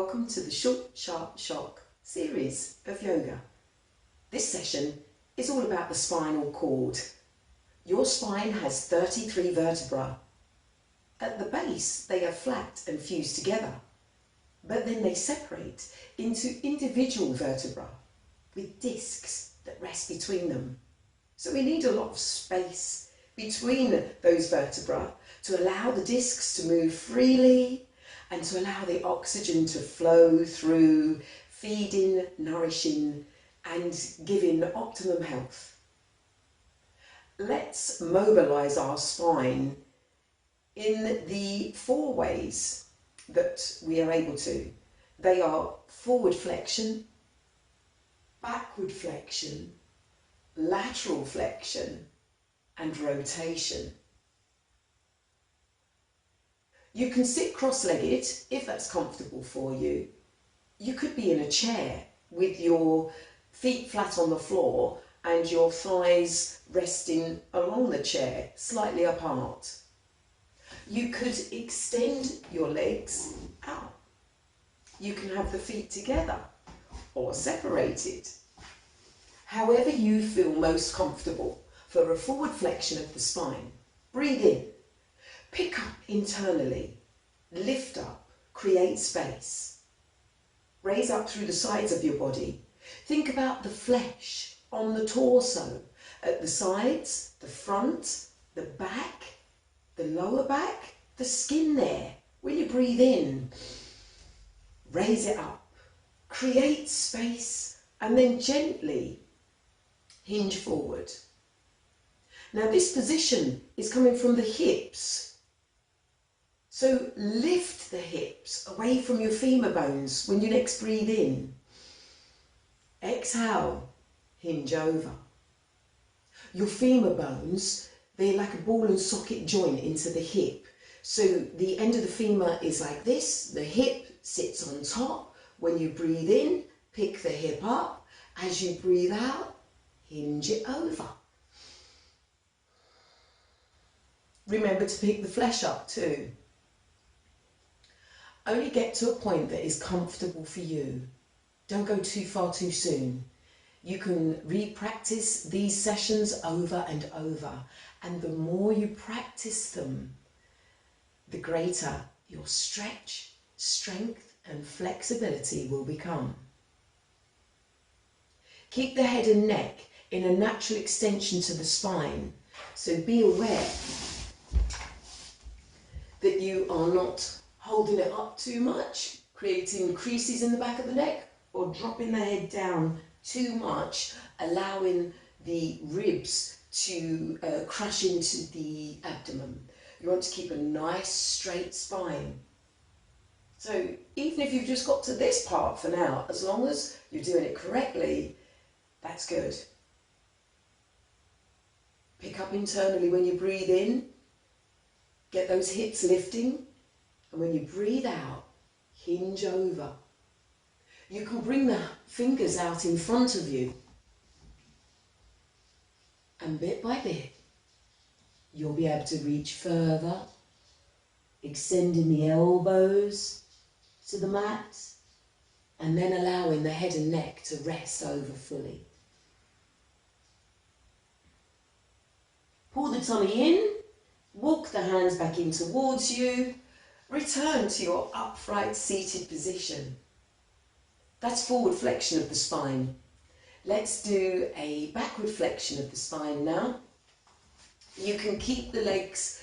Welcome to the Short, Sharp Shock series of yoga. This session is all about the spinal cord. Your spine has 33 vertebrae. At the base, they are flat and fused together, but then they separate into individual vertebrae with discs that rest between them. So we need a lot of space between those vertebrae to allow the discs to move freely and to allow the oxygen to flow through, feeding, nourishing and giving optimum health. Let's mobilise our spine in the 4 ways that we are able to. They are forward flexion, backward flexion, lateral flexion and rotation. You can sit cross-legged if that's comfortable for you. You could be in a chair with your feet flat on the floor and your thighs resting along the chair, slightly apart. You could extend your legs out. You can have the feet together or separated. However you feel most comfortable for a forward flexion of the spine. Breathe in. Pick up internally, lift up, create space. Raise up through the sides of your body. Think about the flesh on the torso, at the sides, the front, the back, the lower back, the skin there. When you breathe in, raise it up, create space, and then gently hinge forward. Now this position is coming from the hips. So lift the hips away from your femur bones when you next breathe in. Exhale, hinge over. Your femur bones, they're like a ball and socket joint into the hip. So the end of the femur is like this, the hip sits on top. When you breathe in, pick the hip up. As you breathe out, hinge it over. Remember to pick the flesh up too. Only get to a point that is comfortable for you. Don't go too far too soon. You can re-practice these sessions over and over, and the more you practice them, the greater your stretch, strength and flexibility will become. Keep the head and neck in a natural extension to the spine, so be aware that you are not holding it up too much, creating creases in the back of the neck, or dropping the head down too much, allowing the ribs to crash into the abdomen. You want to keep a nice straight spine. So even if you've just got to this part for now, as long as you're doing it correctly, that's good. Pick up internally when you breathe in, get those hips lifting. And when you breathe out, hinge over. You can bring the fingers out in front of you. And bit by bit, you'll be able to reach further, extending the elbows to the mat, and then allowing the head and neck to rest over fully. Pull the tummy in, walk the hands back in towards you. Return to your upright seated position. That's forward flexion of the spine. Let's do a backward flexion of the spine now. You can keep the legs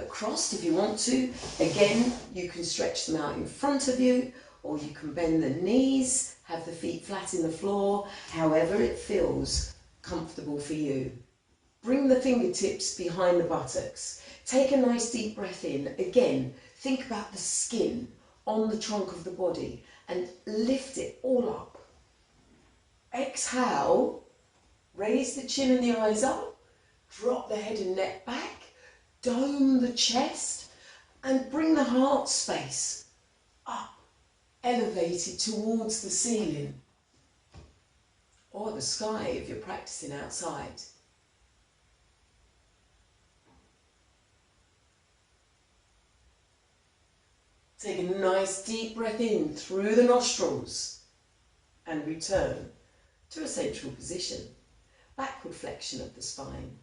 crossed if you want to. Again, you can stretch them out in front of you, or you can bend the knees, have the feet flat in the floor, however it feels comfortable for you. Bring the fingertips behind the buttocks. Take a nice deep breath in. Again, think about the skin on the trunk of the body and lift it all up. Exhale, raise the chin and the eyes up, drop the head and neck back, dome the chest and bring the heart space up, elevated towards the ceiling or the sky if you're practicing outside. Take a nice deep breath in through the nostrils and return to a central position, backward flexion of the spine.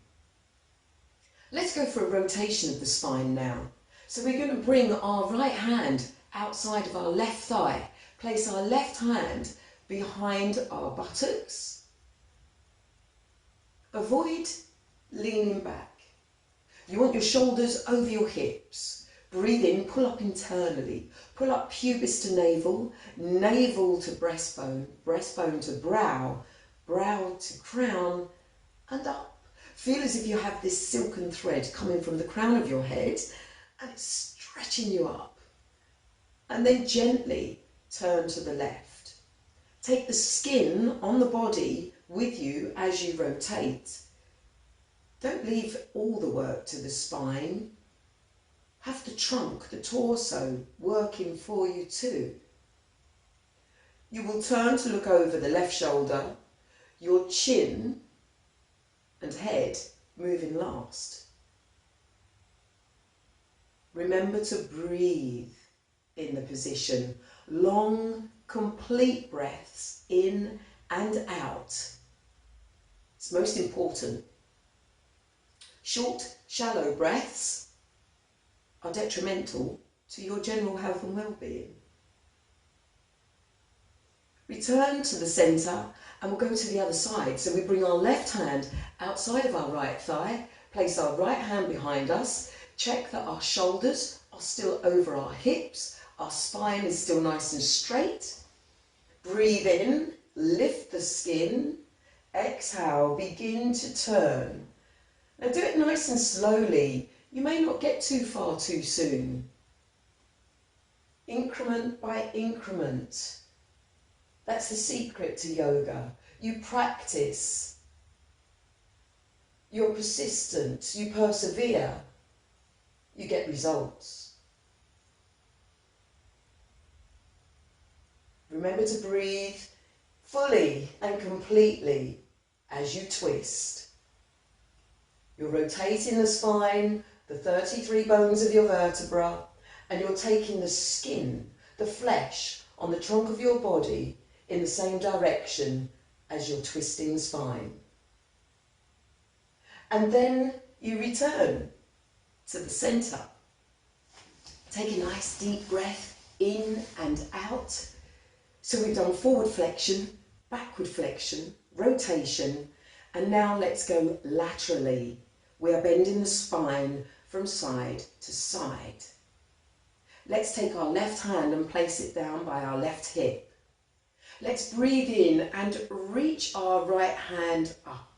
Let's go for a rotation of the spine now. So we're going to bring our right hand outside of our left thigh, place our left hand behind our buttocks. Avoid leaning back. You want your shoulders over your hips. Breathe in, pull up internally. Pull up pubis to navel, navel to breastbone, breastbone to brow, brow to crown, and up. Feel as if you have this silken thread coming from the crown of your head and it's stretching you up. And then gently turn to the left. Take the skin on the body with you as you rotate. Don't leave all the work to the spine. Have the trunk, the torso working for you too. You will turn to look over the left shoulder, your chin and head moving last. Remember to breathe in the position. Long, complete breaths in and out. It's most important. Short, shallow breaths are detrimental to your general health and well-being. Return to the centre and we'll go to the other side. So we bring our left hand outside of our right thigh, place our right hand behind us, check that our shoulders are still over our hips, our spine is still nice and straight. Breathe in, lift the skin, exhale, begin to turn. Now do it nice and slowly. You may not get too far too soon. Increment by increment. That's the secret to yoga. You practice. You're persistent. You persevere. You get results. Remember to breathe fully and completely as you twist. You're rotating the spine, the 33 bones of your vertebra, and you're taking the skin, the flesh on the trunk of your body in the same direction as your twisting spine. And then you return to the centre. Take a nice deep breath in and out. So we've done forward flexion, backward flexion, rotation, and now let's go laterally. We are bending the spine from side to side. Let's take our left hand and place it down by our left hip. Let's breathe in and reach our right hand up.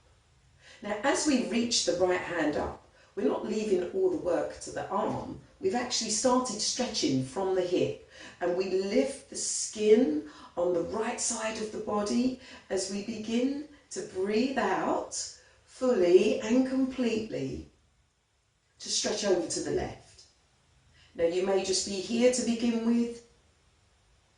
Now, as we reach the right hand up, we're not leaving all the work to the arm. We've actually started stretching from the hip, and we lift the skin on the right side of the body as we begin to breathe out fully and completely to stretch over to the left. Now you may just be here to begin with,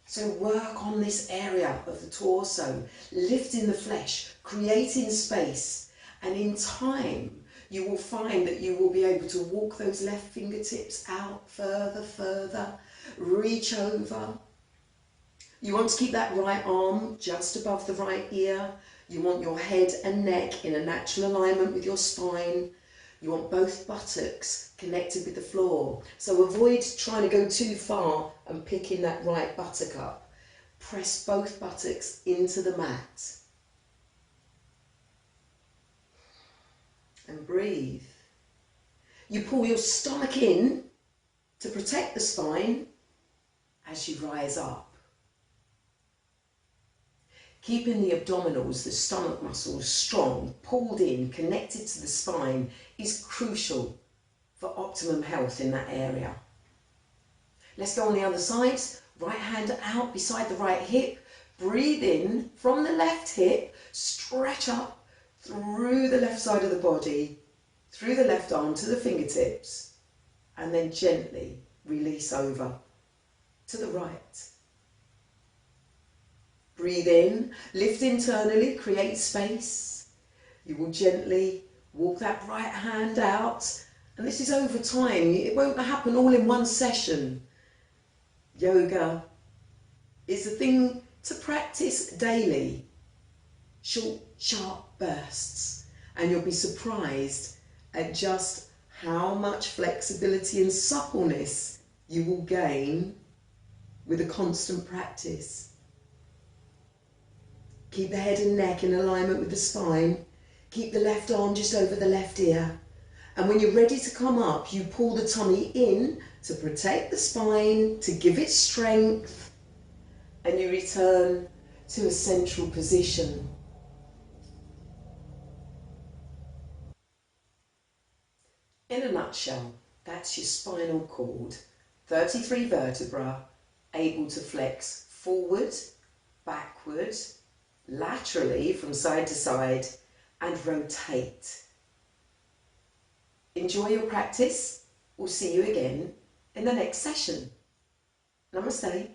so work on this area of the torso, lifting the flesh, creating space, and in time you will find that you will be able to walk those left fingertips out further, reach over. You want to keep that right arm just above the right ear. You want your head and neck in a natural alignment with your spine. You want both buttocks connected with the floor. So avoid trying to go too far and picking that right buttock up. Press both buttocks into the mat. And breathe. You pull your stomach in to protect the spine as you rise up. Keeping the abdominals, the stomach muscles strong, pulled in, connected to the spine is crucial for optimum health in that area. Let's go on the other side. Right hand out beside the right hip. Breathe in from the left hip, stretch up through the left side of the body, through the left arm to the fingertips, and then gently release over to the right. Breathe in, lift internally, create space. You will gently walk that right hand out, and this is over time. It won't happen all in one session. Yoga is a thing to practice daily. Short, sharp bursts, and you'll be surprised at just how much flexibility and suppleness you will gain with a constant practice. Keep the head and neck in alignment with the spine. Keep the left arm just over the left ear. And when you're ready to come up, you pull the tummy in to protect the spine, to give it strength, and you return to a central position. In a nutshell, that's your spinal cord. 33 vertebrae, able to flex forward, backward, laterally from side to side, and rotate. Enjoy your practice. We'll see you again in the next session. Namaste.